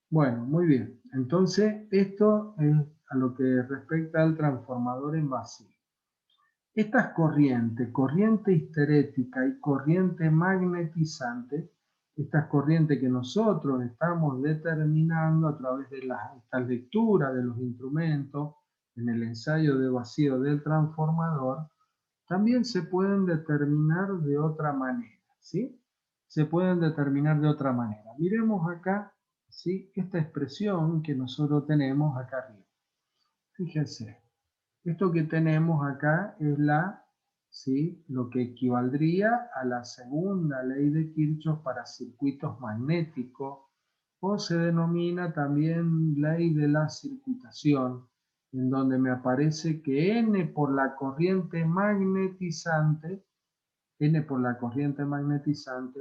Bueno, muy bien. Entonces, esto es a lo que respecta al transformador en vacío. Estas corrientes, corriente histerética y corriente magnetizante, estas corrientes que nosotros estamos determinando a través de esta lectura de los instrumentos en el ensayo de vacío del transformador, también se pueden determinar de otra manera, ¿sí? Se pueden determinar de otra manera. Miremos acá, ¿sí? Esta expresión que nosotros tenemos acá arriba. Fíjense, esto que tenemos acá es ¿sí? Lo que equivaldría a la segunda ley de Kirchhoff para circuitos magnéticos, o se denomina también ley de la circutación, en donde me aparece que N por la corriente magnetizante, N por la corriente magnetizante,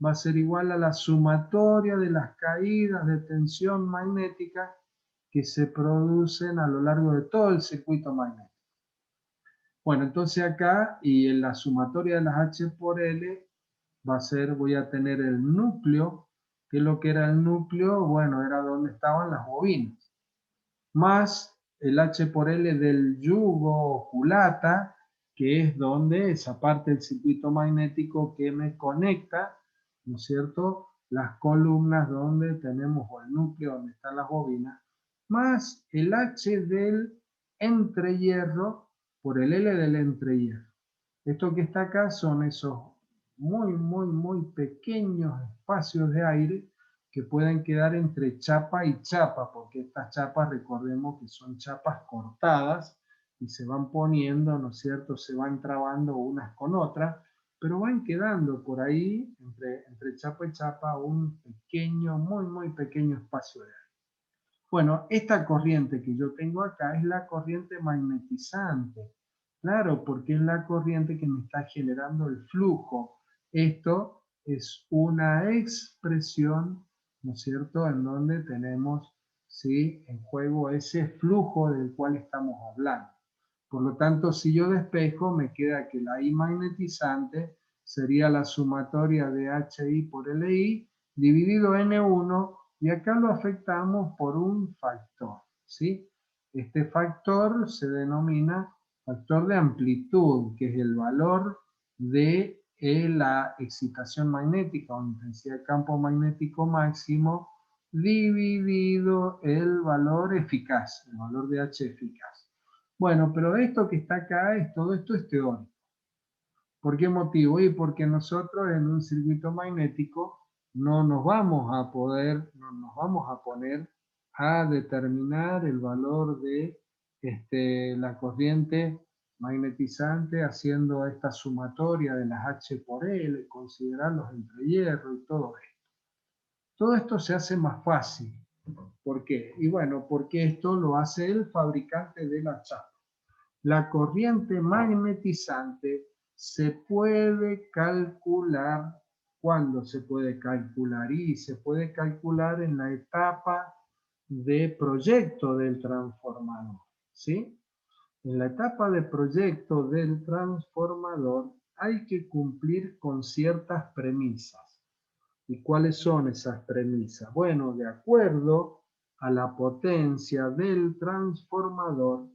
va a ser igual a la sumatoria de las caídas de tensión magnética que se producen a lo largo de todo el circuito magnético. Bueno, entonces acá y en la sumatoria de las H por L va a ser, voy a tener el núcleo, que es lo que era el núcleo, bueno, era donde estaban las bobinas, más el H por L del yugo culata, que es donde esa parte del circuito magnético que me conecta, ¿no es cierto?, las columnas donde tenemos, o el núcleo donde están las bobinas, más el H del entrehierro por el L del entrehierro. Esto que está acá son esos muy pequeños espacios de aire que pueden quedar entre chapa y chapa, porque estas chapas, recordemos que son chapas cortadas y se van poniendo, ¿no es cierto?, se van trabando unas con otras, pero van quedando por ahí, entre chapa y chapa, un pequeño, muy pequeño espacio de aire. Bueno, esta corriente que yo tengo acá es la corriente magnetizante. Claro, porque es la corriente que me está generando el flujo. Esto es una expresión, ¿no es cierto?, en donde tenemos, ¿sí?, en juego ese flujo del cual estamos hablando. Por lo tanto, si yo despejo, me queda que la I magnetizante sería la sumatoria de HI por LI dividido N1, y acá lo afectamos por un factor, ¿sí? Este factor se denomina factor de amplitud, que es el valor de la excitación magnética o intensidad de campo magnético máximo dividido el valor eficaz, el valor de H eficaz. Bueno, pero esto que está acá, todo esto es teórico. ¿Por qué motivo? Y porque nosotros en un circuito magnético no nos vamos a poner a determinar el valor de la corriente magnetizante haciendo esta sumatoria de las H por L, considerar los entrehierros y todo esto. Todo esto se hace más fácil. ¿Por qué? Y bueno, porque esto lo hace el fabricante de la chapa. La corriente magnetizante se puede calcular. ¿Cuándo se puede calcular? Y se puede calcular en la etapa de proyecto del transformador, ¿sí? En la etapa de proyecto del transformador hay que cumplir con ciertas premisas. ¿Y cuáles son esas premisas? Bueno, de acuerdo a la potencia del transformador,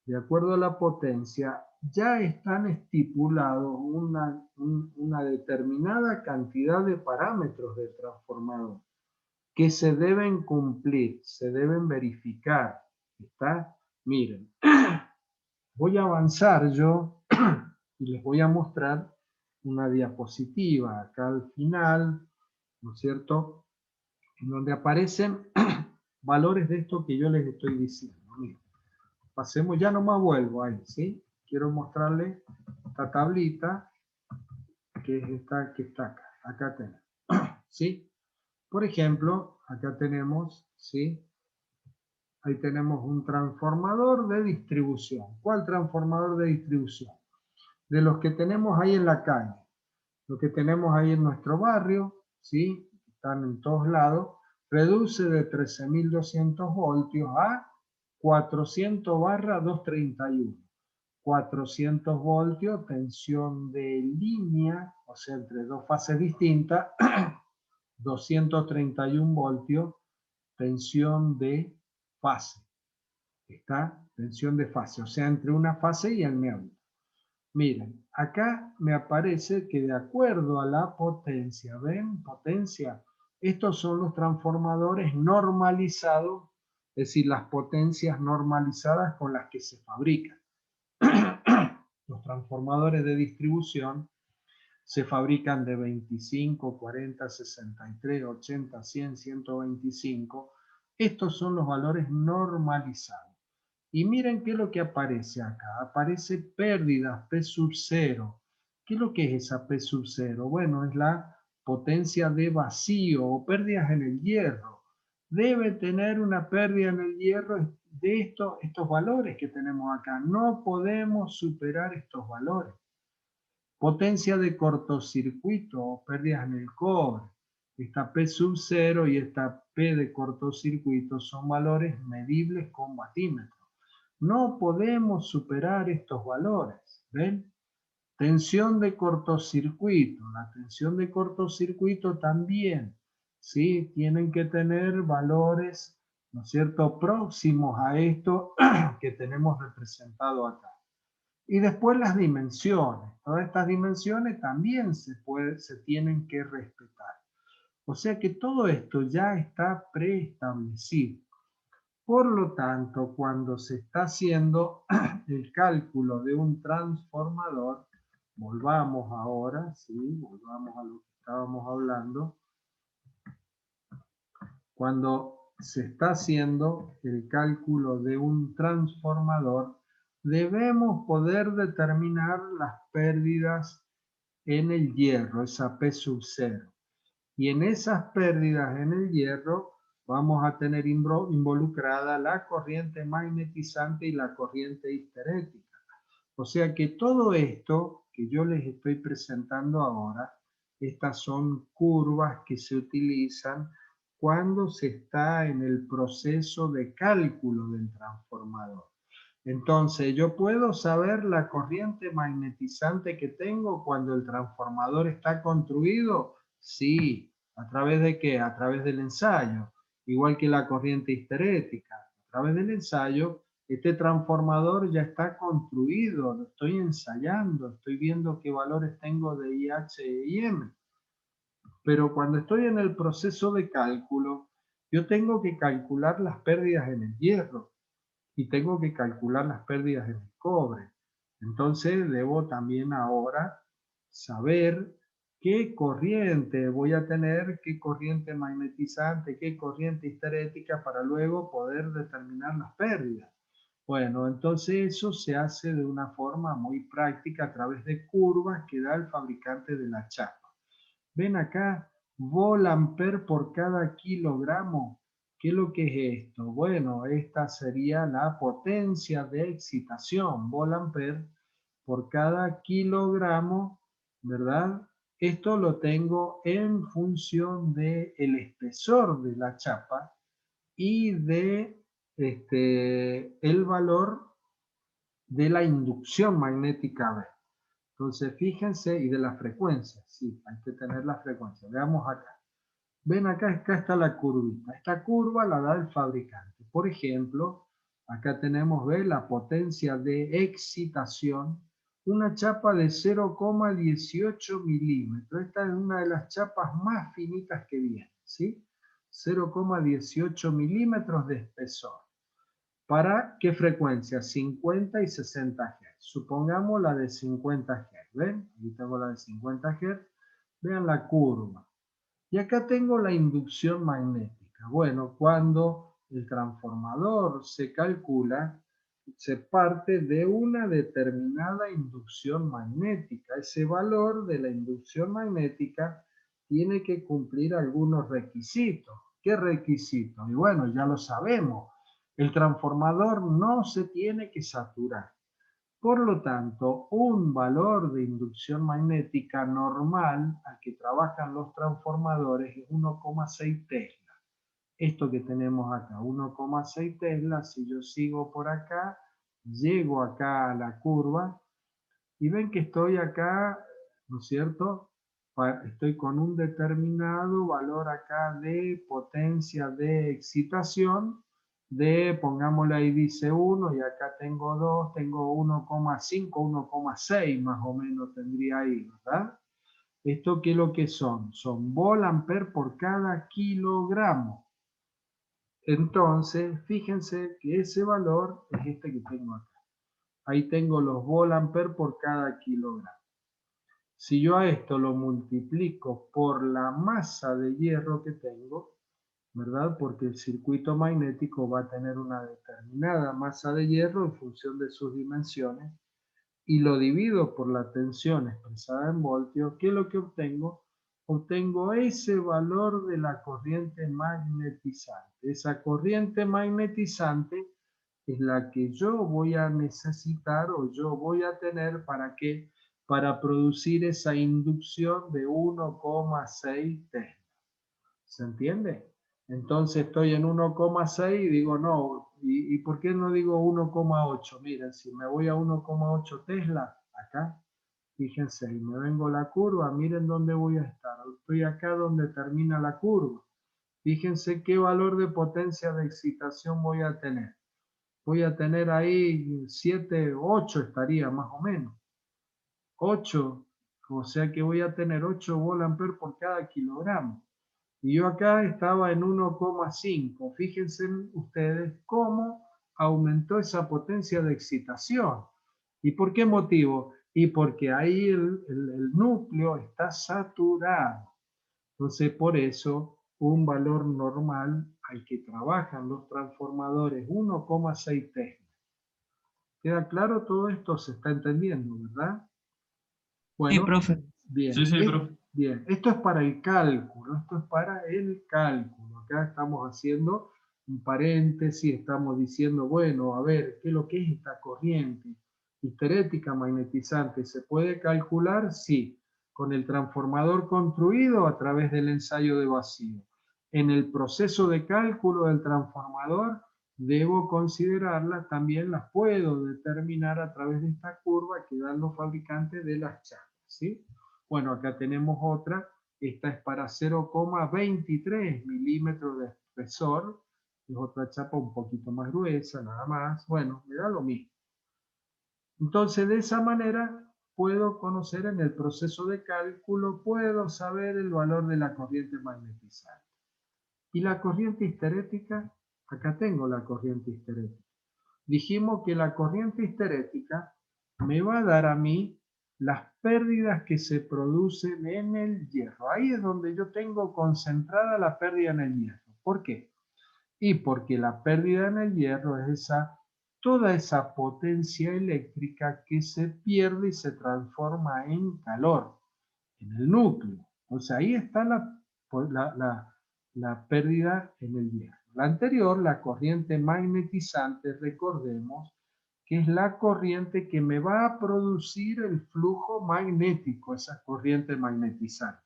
de acuerdo a la potencia, ya están estipulados una determinada cantidad de parámetros del transformador que se deben cumplir, se deben verificar. ¿Está? Miren, voy a avanzar yo y les voy a mostrar una diapositiva acá al final, ¿no es cierto?, en donde aparecen valores de esto que yo les estoy diciendo. Miren, pasemos, ya nomás vuelvo ahí, ¿sí? Quiero mostrarles esta tablita, que es esta que está acá. Acá tenemos, ¿sí? Por ejemplo, acá tenemos, ¿sí?, ahí tenemos un transformador de distribución. ¿Cuál transformador de distribución? De los que tenemos ahí en la calle, los que tenemos ahí en nuestro barrio, ¿sí?, están en todos lados. Reduce de 13.200 voltios a 400/231. 400 voltios, tensión de línea, o sea, entre dos fases distintas, 231 voltios, tensión de fase. Está tensión de fase, o sea, entre una fase y el neutro. Miren, acá me aparece que de acuerdo a la potencia, ¿ven? Potencia. Estos son los transformadores normalizados, es decir, las potencias normalizadas con las que se fabrican. Los transformadores de distribución se fabrican de 25, 40, 63, 80, 100, 125. Estos son los valores normalizados. Y miren qué es lo que aparece acá. Aparece pérdidas P sub 0. ¿Qué es lo que es esa P sub 0? Bueno, es la potencia de vacío o pérdidas en el hierro. Debe tener una pérdida en el hierro de estos valores que tenemos acá. No podemos superar estos valores. Potencia de cortocircuito o pérdidas en el cobre. Esta P sub 0 y esta P de cortocircuito son valores medibles con batímetro. No podemos superar estos valores, ¿ven? Tensión de cortocircuito. La tensión de cortocircuito también, ¿sí? Tienen que tener valores, ¿no es cierto?, próximos a esto que tenemos representado acá. Y después las dimensiones. Todas estas dimensiones también se tienen que respetar. O sea que todo esto ya está preestablecido. Por lo tanto, cuando se está haciendo el cálculo de un transformador, volvamos ahora, ¿sí? Volvamos a lo que estábamos hablando. Cuando se está haciendo el cálculo de un transformador, debemos poder determinar las pérdidas en el hierro, esa P sub 0. Y en esas pérdidas en el hierro vamos a tener involucrada la corriente magnetizante y la corriente histerética. O sea que todo esto que yo les estoy presentando ahora, estas son curvas que se utilizan cuando se está en el proceso de cálculo del transformador. Entonces, yo puedo saber la corriente magnetizante que tengo cuando el transformador está construido. Sí, ¿a través de qué? A través del ensayo. Igual que la corriente histerética. A través del ensayo, este transformador ya está construido, lo estoy ensayando, estoy viendo qué valores tengo de IH y M. Pero cuando estoy en el proceso de cálculo, yo tengo que calcular las pérdidas en el hierro y tengo que calcular las pérdidas en el cobre. Entonces debo también ahora saber qué corriente voy a tener, qué corriente magnetizante, qué corriente histerética para luego poder determinar las pérdidas. Bueno, entonces eso se hace de una forma muy práctica a través de curvas que da el fabricante de la chapa. Ven acá, volt-ampere por cada kilogramo. ¿Qué es lo que es esto? Bueno, esta sería la potencia de excitación, volt-ampere por cada kilogramo, ¿verdad? Esto lo tengo en función del espesor de la chapa y de el valor de la inducción magnética B. Entonces, fíjense, y de la frecuencia, sí, hay que tener la frecuencia. Veamos acá. Ven acá está la curvita. Esta curva la da el fabricante. Por ejemplo, acá tenemos, ¿ve? La potencia de excitación, una chapa de 0,18 milímetros. Esta es una de las chapas más finitas que viene, ¿sí? 0,18 milímetros de espesor. ¿Para qué frecuencia? 50 y 60 Hz. Supongamos la de 50 Hz. ¿Ven? Aquí tengo la de 50 Hz. Vean la curva. Y acá tengo la inducción magnética. Bueno, cuando el transformador se calcula, se parte de una determinada inducción magnética. Ese valor de la inducción magnética tiene que cumplir algunos requisitos. ¿Qué requisitos? Y bueno, ya lo sabemos. El transformador no se tiene que saturar. Por lo tanto, un valor de inducción magnética normal al que trabajan los transformadores es 1,6 Tesla. Esto que tenemos acá, 1,6 Tesla, si yo sigo por acá, llego acá a la curva y ven que estoy acá, ¿no es cierto?, estoy con un determinado valor acá de potencia de excitación, pongámosle ahí dice 1 y acá tengo 2, tengo 1,5, 1,6 más o menos tendría ahí, ¿verdad? ¿Esto qué es lo que son? Son volt-ampere por cada kilogramo. Entonces, fíjense que ese valor es este que tengo acá. Ahí tengo los volt-ampere por cada kilogramo. Si yo a esto lo multiplico por la masa de hierro que tengo, ¿verdad? Porque el circuito magnético va a tener una determinada masa de hierro en función de sus dimensiones, y lo divido por la tensión expresada en voltios, ¿qué es lo que obtengo? Obtengo ese valor de la corriente magnetizante. Esa corriente magnetizante es la que yo voy a necesitar o yo voy a tener para qué, para producir esa inducción de 1,6 Tesla. ¿Se entiende? Entonces estoy en 1,6 y digo, no, ¿y por qué no digo 1,8? Miren, si me voy a 1,8 Tesla, acá, fíjense, y me vengo la curva, miren dónde voy a estar. Estoy acá donde termina la curva. Fíjense qué valor de potencia de excitación voy a tener. Voy a tener ahí 7, 8 estaría más o menos. 8, o sea que voy a tener 8 volt-ampere por cada kilogramo. Y yo acá estaba en 1,5. Fíjense ustedes cómo aumentó esa potencia de excitación. ¿Y por qué motivo? Y porque ahí el núcleo está saturado. Entonces, por eso, un valor normal al que trabajan los transformadores 1,6 Tesla. ¿Queda claro todo esto? Se está entendiendo, ¿verdad? Sí, Bueno, profe. bien. Sí, sí, profe. Bien, esto es para el cálculo, esto es para el cálculo. Acá estamos haciendo un paréntesis, estamos diciendo, bueno, a ver, ¿qué es lo que es esta corriente histerética magnetizante? ¿Se puede calcular? Sí, con el transformador construido a través del ensayo de vacío. En el proceso de cálculo del transformador, debo considerarlas, también las puedo determinar a través de esta curva que dan los fabricantes de las chapas, ¿sí? Bueno, acá tenemos otra, esta es para 0,23 milímetros de espesor, es otra chapa un poquito más gruesa, nada más, bueno, me da lo mismo. Entonces, de esa manera, puedo conocer en el proceso de cálculo, puedo saber el valor de la corriente magnetizante. Y la corriente histerética, acá tengo la corriente histerética. Dijimos que la corriente histerética me va a dar a mí las pérdidas que se producen en el hierro. Ahí es donde yo tengo concentrada la pérdida en el hierro. ¿Por qué? Y porque la pérdida en el hierro es toda esa potencia eléctrica que se pierde y se transforma en calor en el núcleo. O sea, ahí está la pérdida en el hierro. La anterior, la corriente magnetizante, recordemos que es la corriente que me va a producir el flujo magnético, esa corriente magnetizante.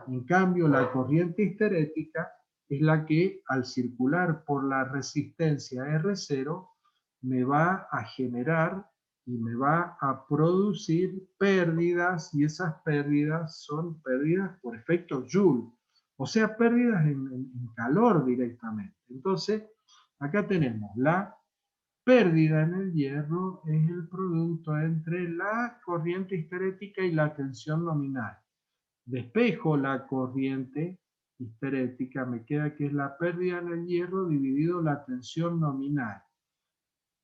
En cambio, la corriente histerética es la que al circular por la resistencia R0 me va a generar y me va a producir pérdidas, y esas pérdidas son pérdidas por efecto Joule, o sea, pérdidas en calor directamente. Entonces, acá tenemos la pérdida en el hierro es el producto entre la corriente histerética y la tensión nominal. Despejo la corriente histerética, me queda que es la pérdida en el hierro dividido la tensión nominal.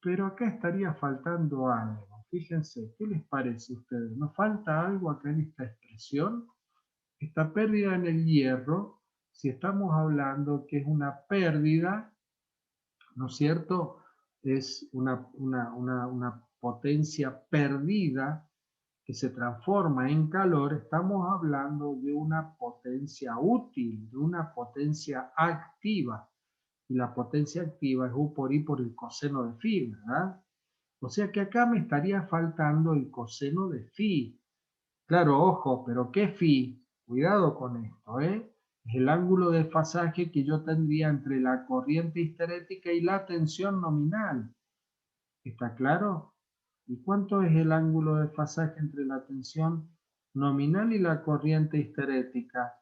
Pero acá estaría faltando algo. Fíjense, ¿qué les parece a ustedes? ¿Nos falta algo acá en esta expresión? Esta pérdida en el hierro, si estamos hablando que es una pérdida, ¿no es cierto? Es una potencia perdida que se transforma en calor, estamos hablando de una potencia útil, de una potencia activa. Y la potencia activa es U por I por el coseno de phi, ¿verdad? O sea que acá me estaría faltando el coseno de phi. Claro, ojo, pero ¿qué phi? Cuidado con esto, ¿eh? Es el ángulo de desfasaje que yo tendría entre la corriente histerética y la tensión nominal. ¿Está claro? ¿Y cuánto es el ángulo de desfasaje entre la tensión nominal y la corriente histerética.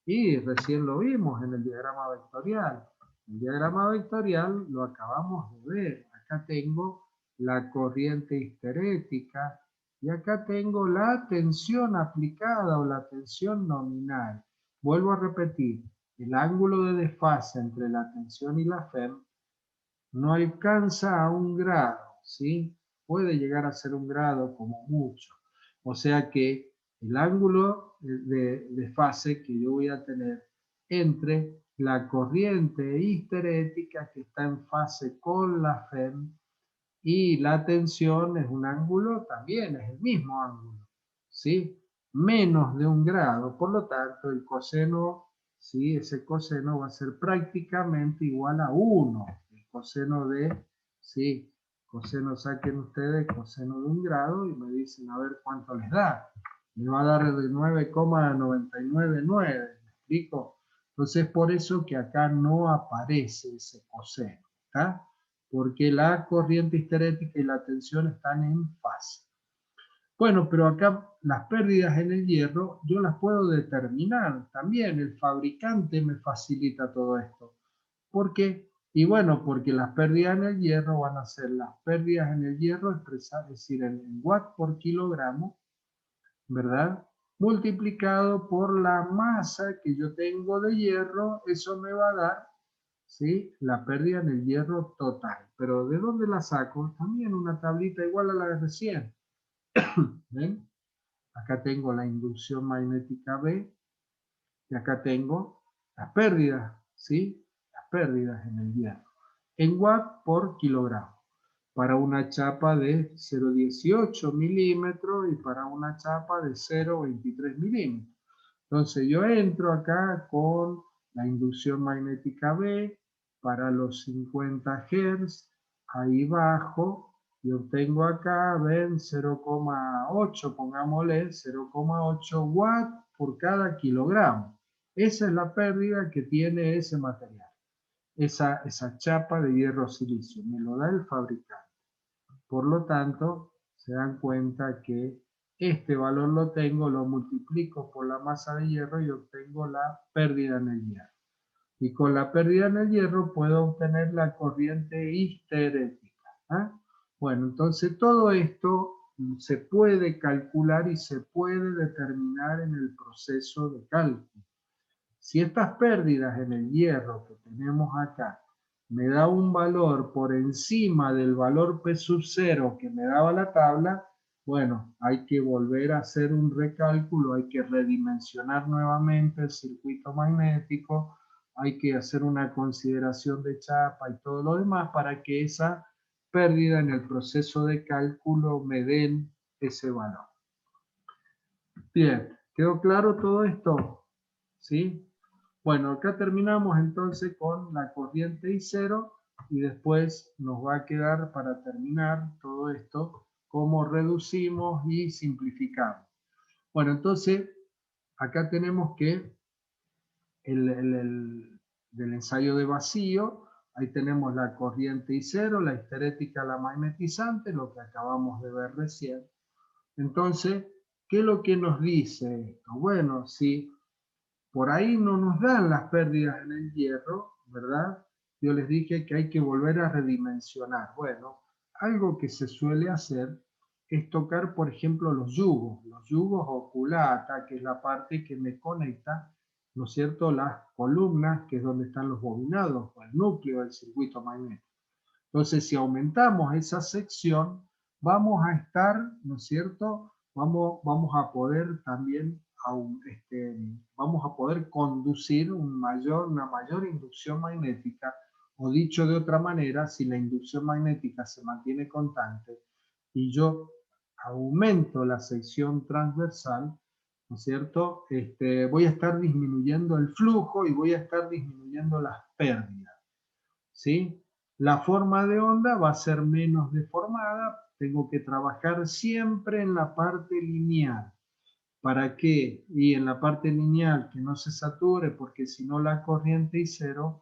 Y recién lo vimos en el diagrama vectorial. El diagrama vectorial lo acabamos de ver. Acá tengo la corriente histerética y acá tengo la tensión aplicada o la tensión nominal. Vuelvo a repetir, el ángulo de desfase entre la tensión y la FEM no alcanza a 1 grado, ¿sí? Puede llegar a ser 1 grado como mucho. O sea que el ángulo de fase que yo voy a tener entre la corriente histerética que está en fase con la FEM y la tensión es un ángulo, también es el mismo ángulo, ¿sí? Menos de 1 grado, por lo tanto el coseno, ¿sí? Ese coseno va a ser prácticamente igual a 1. El coseno de, ¿sí? Coseno, saquen ustedes coseno de 1 grado y me dicen a ver cuánto les da. Me va a dar de 9,999, ¿me explico? Entonces por eso que acá no aparece ese coseno, ¿está? Porque la corriente histerética y la tensión están en fase. Bueno, pero acá las pérdidas en el hierro yo las puedo determinar también. El fabricante me facilita todo esto. ¿Por qué? Y bueno, porque las pérdidas en el hierro van a ser las pérdidas en el hierro expresadas, es decir, en watt por kilogramo, ¿verdad? Multiplicado por la masa que yo tengo de hierro, eso me va a dar, ¿sí? La pérdida en el hierro total. Pero ¿de dónde la saco? También una tablita igual a la de recién. ¿Ven? Acá tengo la inducción magnética B y acá tengo las pérdidas, ¿sí? Las pérdidas en el hierro. En watt por kilogramo. Para una chapa de 0,18 milímetros y para una chapa de 0,23 milímetros. Entonces yo entro acá con la inducción magnética B para los 50 Hz, ahí bajo y obtengo acá, ven, 0,8, pongámosle 0,8 watts por cada kilogramo. Esa es la pérdida que tiene ese material, esa chapa de hierro silicio, me lo da el fabricante. Por lo tanto, se dan cuenta que este valor lo tengo, lo multiplico por la masa de hierro y obtengo la pérdida en el hierro. Y con la pérdida en el hierro puedo obtener la corriente histerética. ¿Eh? Bueno, entonces todo esto se puede calcular y se puede determinar en el proceso de cálculo. Si estas pérdidas en el hierro que tenemos acá me da un valor por encima del valor P sub 0 que me daba la tabla, bueno, hay que volver a hacer un recálculo, hay que redimensionar nuevamente el circuito magnético, hay que hacer una consideración de chapa y todo lo demás para que esa pérdida en el proceso de cálculo me den ese valor. Bien, ¿quedó claro todo esto? ¿Sí? Bueno, acá terminamos entonces con la corriente I0 y después nos va a quedar para terminar todo esto cómo reducimos y simplificamos. Bueno, entonces acá tenemos que del ensayo de vacío, ahí tenemos la corriente I0, la histerética, la magnetizante, lo que acabamos de ver recién. Entonces, ¿qué es lo que nos dice esto? Bueno, si por ahí no nos dan las pérdidas en el hierro, ¿verdad? Yo les dije que hay que volver a redimensionar. Bueno, algo que se suele hacer es tocar, por ejemplo, los yugos o culata, que es la parte que me conecta, ¿no es cierto?, las columnas, que es donde están los bobinados, o el núcleo del circuito magnético. Entonces, si aumentamos esa sección, vamos a estar, ¿no es cierto?, vamos a poder también vamos a poder conducir una mayor inducción magnética, o dicho de otra manera, si la inducción magnética se mantiene constante y yo aumento la sección transversal, ¿no es cierto? Voy a estar disminuyendo el flujo y voy a estar disminuyendo las pérdidas, ¿sí? La forma de onda va a ser menos deformada, tengo que trabajar siempre en la parte lineal. ¿Para qué? Y en la parte lineal que no se sature, porque si no la corriente I0,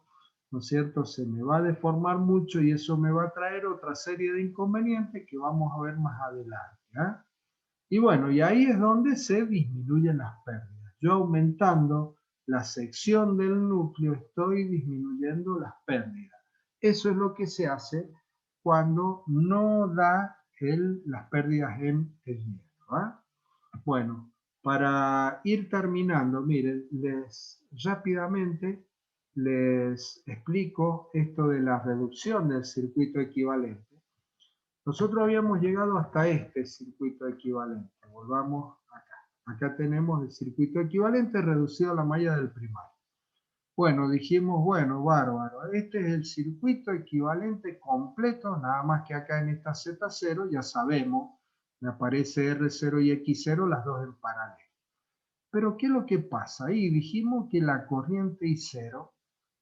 ¿no es cierto?, se me va a deformar mucho y eso me va a traer otra serie de inconvenientes que vamos a ver más adelante. ¿eh? Y bueno, y ahí es donde se disminuyen las pérdidas. Yo aumentando la sección del núcleo estoy disminuyendo las pérdidas. Eso es lo que se hace cuando no da las pérdidas en el hierro. ¿Va? Bueno, para ir terminando, miren, rápidamente les explico esto de la reducción del circuito equivalente. Nosotros habíamos llegado hasta este circuito equivalente. Volvamos acá. Acá tenemos el circuito equivalente reducido a la malla del primario. Bueno, dijimos, bueno, bárbaro, este es el circuito equivalente completo, nada más que acá en esta Z0 ya sabemos, me aparece R0 y X0 las dos en paralelo. Pero ¿qué es lo que pasa? Ahí dijimos que la corriente I0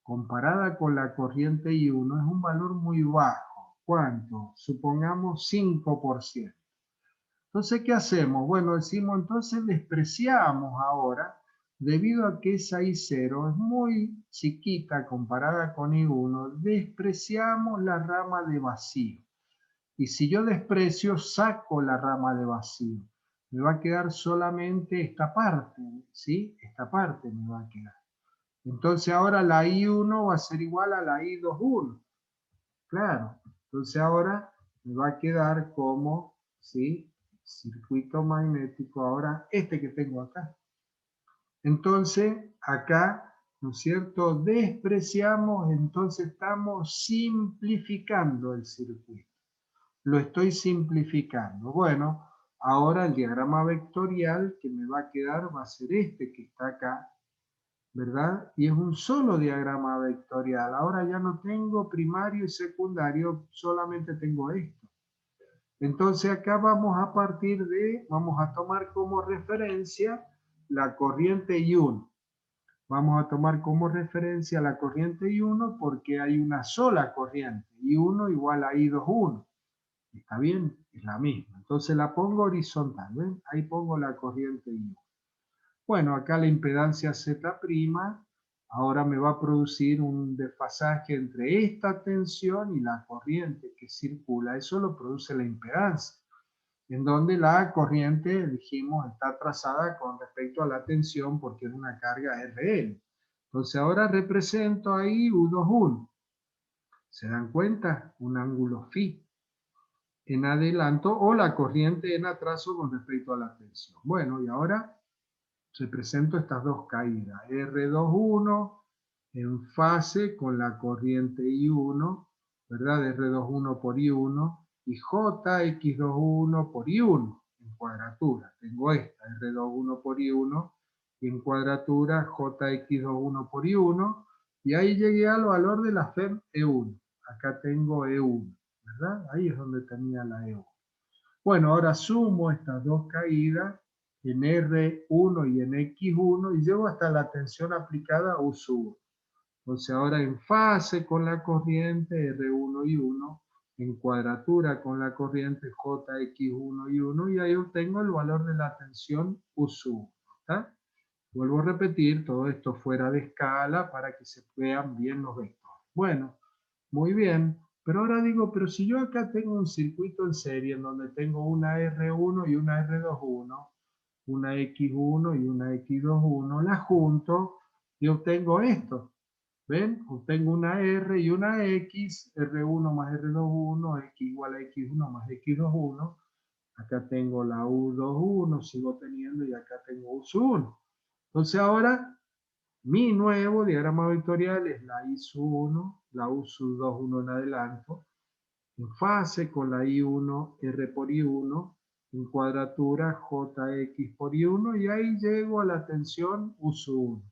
comparada con la corriente I1 es un valor muy bajo. ¿Cuánto? Supongamos 5%. Entonces, ¿qué hacemos? Bueno, decimos, entonces despreciamos ahora, debido a que esa I0 es muy chiquita comparada con I1, despreciamos la rama de vacío. Y si yo desprecio, saco la rama de vacío. Me va a quedar solamente esta parte, ¿sí? Esta parte me va a quedar. Entonces ahora la I1 va a ser igual a la I21. Claro. Entonces ahora me va a quedar como, ¿sí? Circuito magnético ahora este que tengo acá. Entonces acá, ¿no es cierto? Despreciamos, entonces estamos simplificando el circuito. Lo estoy simplificando. Bueno, ahora el diagrama vectorial que me va a quedar va a ser este que está acá, ¿verdad? Y es un solo diagrama vectorial. Ahora ya no tengo primario y secundario, solamente tengo esto. Entonces acá vamos a partir de, vamos a tomar como referencia la corriente I1. Vamos a tomar como referencia la corriente I1 porque hay una sola corriente, I1 ', I21. ¿Está bien? Es la misma. Entonces la pongo horizontal, ¿ven? Ahí pongo la corriente I1. Bueno, acá la impedancia Z', ahora me va a producir un desfasaje entre esta tensión y la corriente que circula. Eso lo produce la impedancia, en donde la corriente, dijimos, está trazada con respecto a la tensión porque es una carga RL. Entonces ahora represento ahí U21. ¿Se dan cuenta? Un ángulo φ en adelanto o la corriente en atraso con respecto a la tensión. Bueno, y ahora represento estas dos caídas, R21 en fase con la corriente I1, ¿verdad? R21 por I1 y JX21 por I1 en cuadratura. Tengo esta, R21 por I1 y en cuadratura JX21 por I1 y ahí llegué al valor de la FEM E1. Acá tengo E1, ¿verdad? Ahí es donde tenía la E1. Bueno, ahora sumo estas dos caídas en R1 y en X1 y llego hasta la tensión aplicada U sub. Entonces ahora en fase con la corriente R1 y 1, en cuadratura con la corriente JX1 y 1 y ahí obtengo el valor de la tensión U sub. ¿Está? Vuelvo a repetir, todo esto fuera de escala para que se vean bien los vectores. Bueno, muy bien. Pero ahora digo, pero si yo acá tengo un circuito en serie en donde tengo una R1 y una R21, una X1 y una X21, las junto y obtengo esto. ¿Ven? Obtengo una R y una X, R1 más R21, X igual a X1 más X21. Acá tengo la U21, sigo teniendo, y acá tengo U1. Entonces ahora mi nuevo diagrama vectorial es la I1, la U2, 1 en adelanto, en fase con la I1, R por I1, en cuadratura JX por I1, y ahí llego a la tensión U1.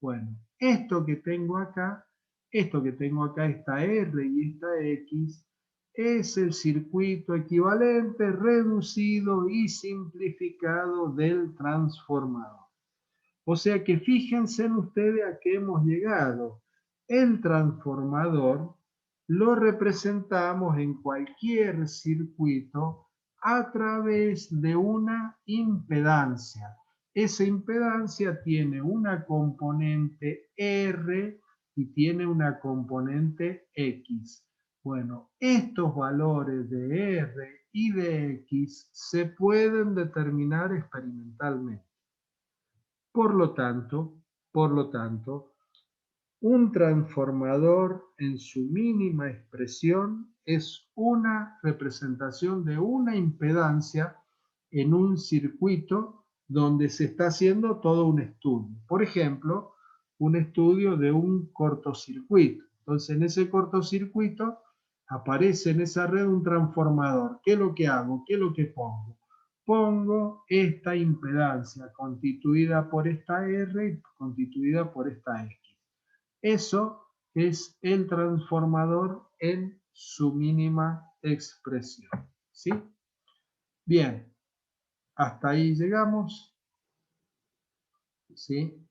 Bueno, esto que tengo acá, esta R y esta X, es el circuito equivalente, reducido y simplificado del transformador. O sea que fíjense en ustedes a qué hemos llegado. El transformador lo representamos en cualquier circuito a través de una impedancia. Esa impedancia tiene una componente R y tiene una componente X. Bueno, estos valores de R y de X se pueden determinar experimentalmente. Por lo tanto, un transformador en su mínima expresión es una representación de una impedancia en un circuito donde se está haciendo todo un estudio. Por ejemplo, un estudio de un cortocircuito. Entonces, en ese cortocircuito aparece en esa red un transformador. ¿Qué es lo que hago? ¿Qué es lo que pongo? Pongo esta impedancia constituida por esta R y constituida por esta X. Eso es el transformador en su mínima expresión. ¿Sí? Bien, hasta ahí llegamos. ¿Sí?